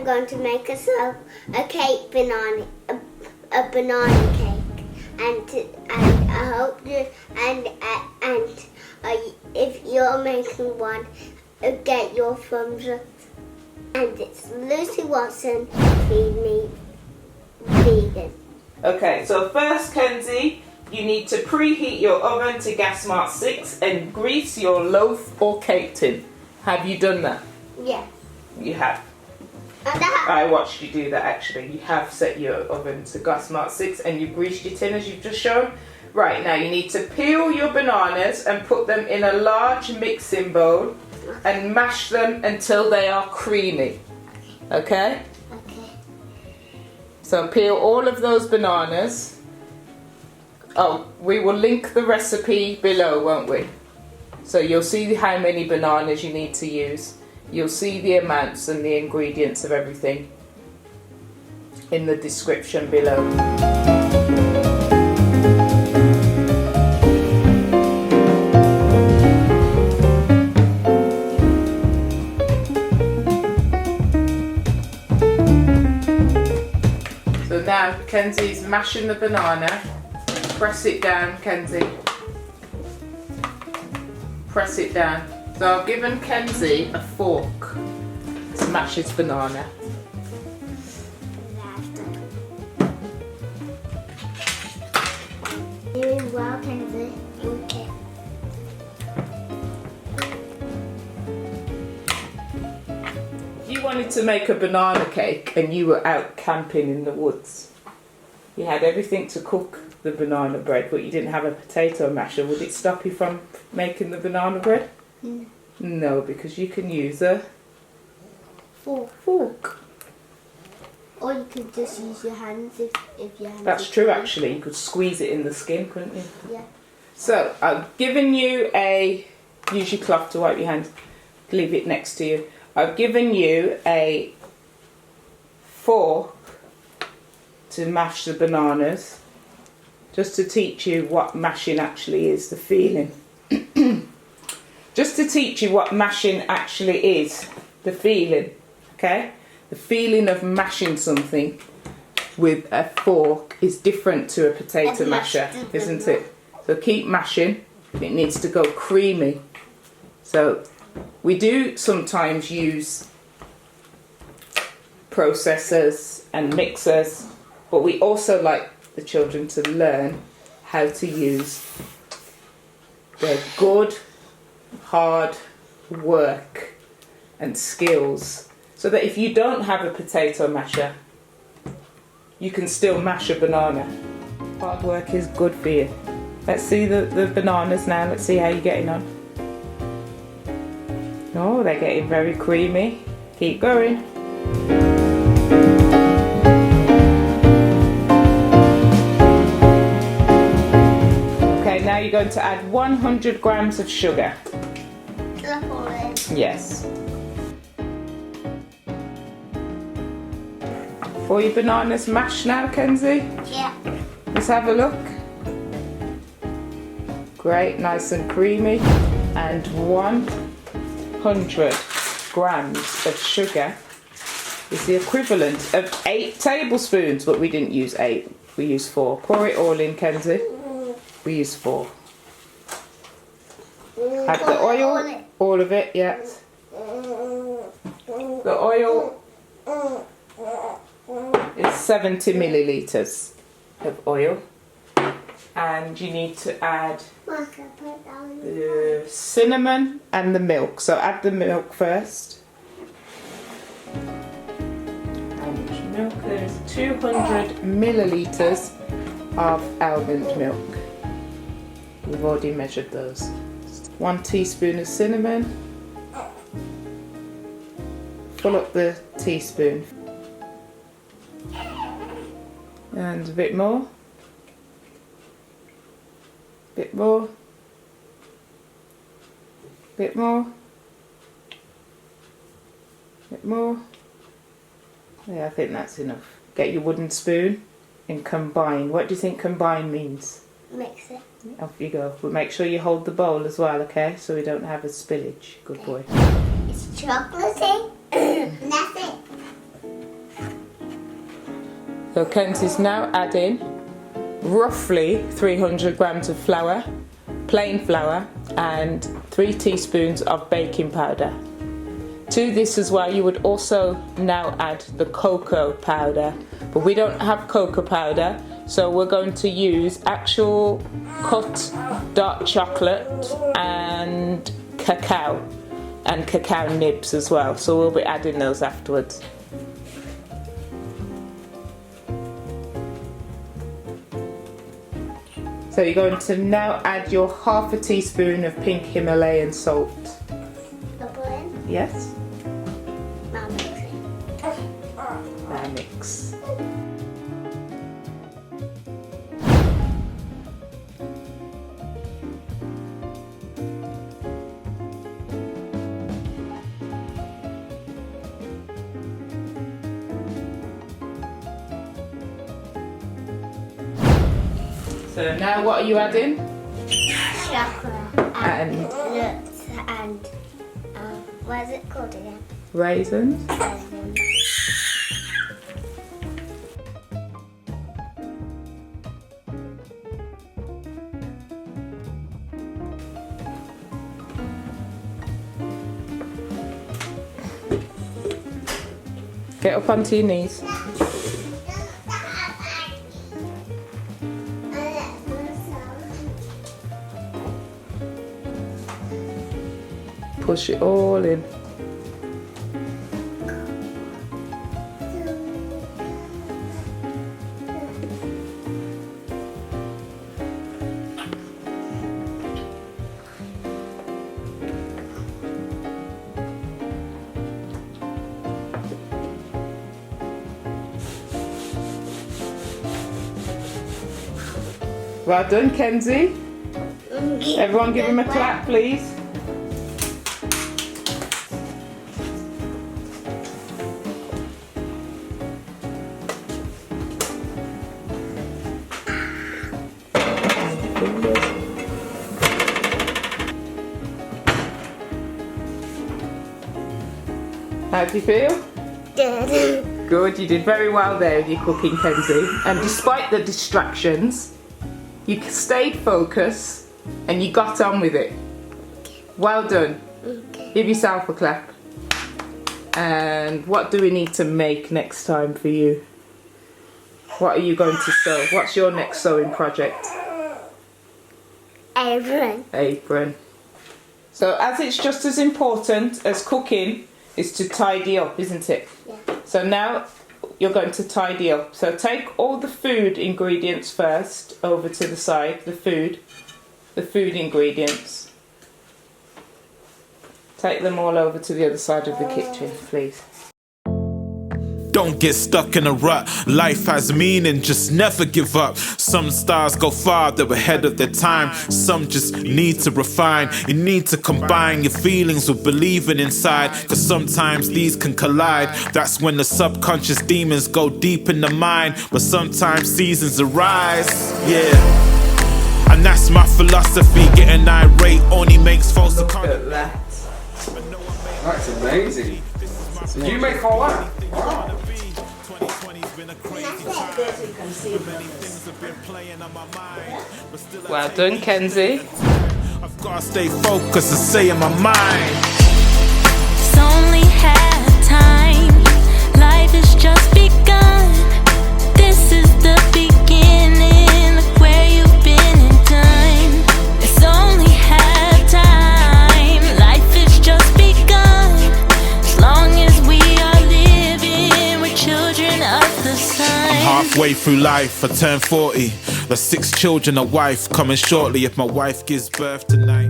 going to make us a cake banana, a banana cake, and I hope you and if you're making one, get your thumbs up. And it's Lucy Watson, Feed Me Vegan. Okay, so first, Kenzi, you need to preheat your oven to gas mark 6 and grease your loaf or cake tin. Have you done that? Yes. You have. And I watched you do that actually. You have set your oven to gas mark 6 and you greased your tin as you've just shown. Right, now you need to peel your bananas and put them in a large mixing bowl and mash them until they are creamy. Okay? Okay. So peel all of those bananas. Oh, we will link the recipe below, won't we? So you'll see how many bananas you need to use. You'll see the amounts and the ingredients of everything in the description below. So now Kenzi's mashing the banana. Press it down, Kenzi. Press it down. So I've given Kenzi a fork to mash his banana. Doing well, Kenzi. Okay. If you wanted to make a banana cake and you were out camping in the woods, you had everything to cook the banana bread, but you didn't have a potato masher, would it stop you from making the banana bread? No. No, because you can use a fork. Or you could just use your hands if your hands. That's true actually, you could squeeze it in the skin, couldn't you? Yeah. So I've given you use your cloth to wipe your hands, leave it next to you. I've given you a fork to mash the bananas, just to teach you what mashing actually is, the feeling. Just to teach you what mashing actually is, the feeling, okay? The feeling of mashing something with a fork is different to a potato masher, isn't it? So keep mashing, it needs to go creamy. So we do sometimes use processors and mixers, but we also like the children to learn how to use their good hard work and skills, so that if you don't have a potato masher, you can still mash a banana. Hard work is good for you. Let's see the bananas now. Let's see how you're getting on. Oh, they're getting very creamy. Keep going. Okay, now you're going to add 100 grams of sugar. Yes. For your bananas mashed now, Kenzi? Yeah. Let's have a look. Great, nice and creamy. And 100 grams of sugar is the equivalent of 8 tablespoons, but we didn't use 8, we used 4. Pour it all in, Kenzi. We used 4. Add the oil, all of it, yes. The oil is 70 millilitres of oil. And you need to add the cinnamon and the milk. So add the milk first. How much milk? There's 200 millilitres of almond milk. We've already measured those. 1 teaspoon of cinnamon. Fill up the teaspoon. And a bit more. Bit more. Bit more. Bit more. Yeah, I think that's enough. Get your wooden spoon and combine. What do you think combine means? Mix it. Off you go. But make sure you hold the bowl as well, okay? So we don't have a spillage. Good boy. It's chocolatey. That's it. So Kenzi's now adding roughly 300 grams of flour, plain flour, and 3 teaspoons of baking powder. To this as well, you would also now add the cocoa powder, but we don't have cocoa powder, so we're going to use actual cut dark chocolate and cacao nibs as well, so we'll be adding those afterwards. So you're going to now add your half a teaspoon of pink Himalayan salt. Yes. Now mix. So now what are you adding? chocolate And nuts and what is it called again? raisins. Get up onto your knees. Push it all in. Well done, Kenzi. Everyone give him a clap, please. How do you feel? Good. Good, you did very well there with your cooking, Kenzi. And despite the distractions, you stayed focused and you got on with it. Well done. Okay. Give yourself a clap. And what do we need to make next time for you? What are you going to sew? What's your next sewing project? Apron. Apron. So as it's just as important as cooking is to tidy up, isn't it? Yeah. So now you're going to tidy up. So take all the food ingredients first over to the side, the food ingredients. Take them all over to the other side of the kitchen, please. Don't get stuck in a rut. Life has meaning, just never give up. Some stars go far, they're ahead of their time. Some just need to refine. You need to combine your feelings with believing inside, cause sometimes these can collide. That's when the subconscious demons go deep in the mind. But sometimes seasons arise, yeah. And that's my philosophy. Getting irate only makes false Look at that. That's amazing. Did you make all that? Wow. Well done, Kenzi. I've gotta stay focused and stay in my mind. It's only half time. Life has just begun. This is the beginning. Look where you've been in time. It's only half time. Life has just begun. As long as we are living, we're children of the sun. Halfway through life, I turn 40. The 6 children, a wife coming shortly. If my wife gives birth tonight.